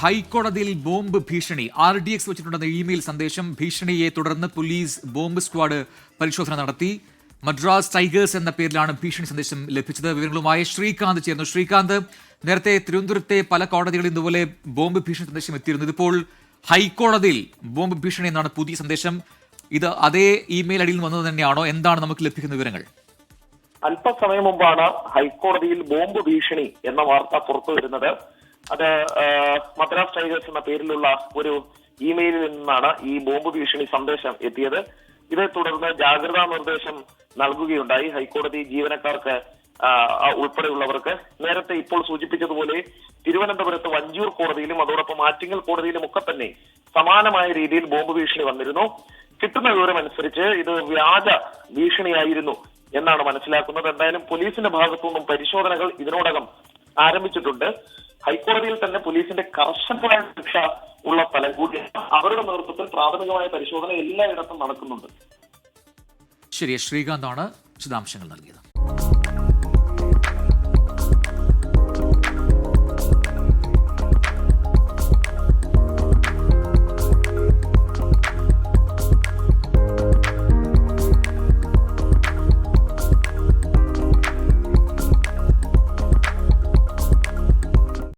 ഹൈക്കോടതിയിൽ ബോംബ് ഭീഷണി RDX വെച്ചിട്ടുണ്ടെന്ന email സന്ദേശം. ഭീഷണിയെ തുടർന്ന് പോലീസ് ബോംബ് സ്ക്വാഡ് പരിശോധന നടത്തി. മദ്രാസ് ടൈഗേഴ്സ് എന്ന പേരിലാണ് ഭീഷണി സന്ദേശം ലഭിച്ചത്. വിവരങ്ങളുമായി ശ്രീകാന്ത് ചേർന്നു. ശ്രീകാന്ത്, നേരത്തെ തിരുവനന്തപുരത്തെ പല കോടതികളിൽ ഇതുപോലെ ബോംബ് ഭീഷണി സന്ദേശം എത്തിയിരുന്നു. ഇതിപ്പോൾ ഹൈക്കോടതിയിൽ ബോംബ് ഭീഷണി എന്നാണ് പുതിയ സന്ദേശം. ഇത് അതേ ഇമെയിൽ ഐഡിയിൽ വന്നത് തന്നെയാണോ? എന്താണ് നമുക്ക് ലഭിക്കുന്ന വിവരങ്ങൾ? അല്പസമയം മുമ്പാണ് ഹൈക്കോടതിയിൽ ബോംബ് ഭീഷണി എന്ന വാർത്ത പുറത്തു വരുന്നത്. അത് മദ്രാസ് ടൈഗേഴ്സ് എന്ന പേരിലുള്ള ഒരു ഇമെയിലിൽ നിന്നാണ് ഈ ബോംബ് ഭീഷണി സന്ദേശം എത്തിയത്. ഇതേ തുടർന്ന് ജാഗ്രതാ നിർദ്ദേശം നൽകുകയുണ്ടായി ഹൈക്കോടതി ജീവനക്കാർക്ക് ഉൾപ്പെടെയുള്ളവർക്ക്. നേരത്തെ ഇപ്പോൾ സൂചിപ്പിച്ചതുപോലെ തിരുവനന്തപുരത്ത് വഞ്ചൂർ കോടതിയിലും അതോടൊപ്പം ആറ്റിങ്ങൽ കോടതിയിലും ഒക്കെ തന്നെ സമാനമായ രീതിയിൽ ബോംബ് ഭീഷണി വന്നിരുന്നു. കിട്ടുന്ന വിവരം അനുസരിച്ച് ഇത് വ്യാജ ഭീഷണിയായിരുന്നു എന്നാണ് മനസ്സിലാക്കുന്നത്. എന്തായാലും പോലീസിന്റെ ഭാഗത്തുനിന്നും പരിശോധനകൾ ഇതിനോടകം ആരംഭിച്ചിട്ടുണ്ട്. ഹൈക്കോടതിയിൽ തന്നെ പോലീസിന്റെ കർശനമായ ശിക്ഷ ഉള്ള സ്ഥലം കൂടിയാണ്. അവരുടെ നേതൃത്വത്തിൽ പ്രാഥമികമായ പരിശോധന എല്ലായിടത്തും നടക്കുന്നുണ്ട്. ശരി, ശ്രീകാന്താണ് വിശദാംശങ്ങൾ നൽകിയത്.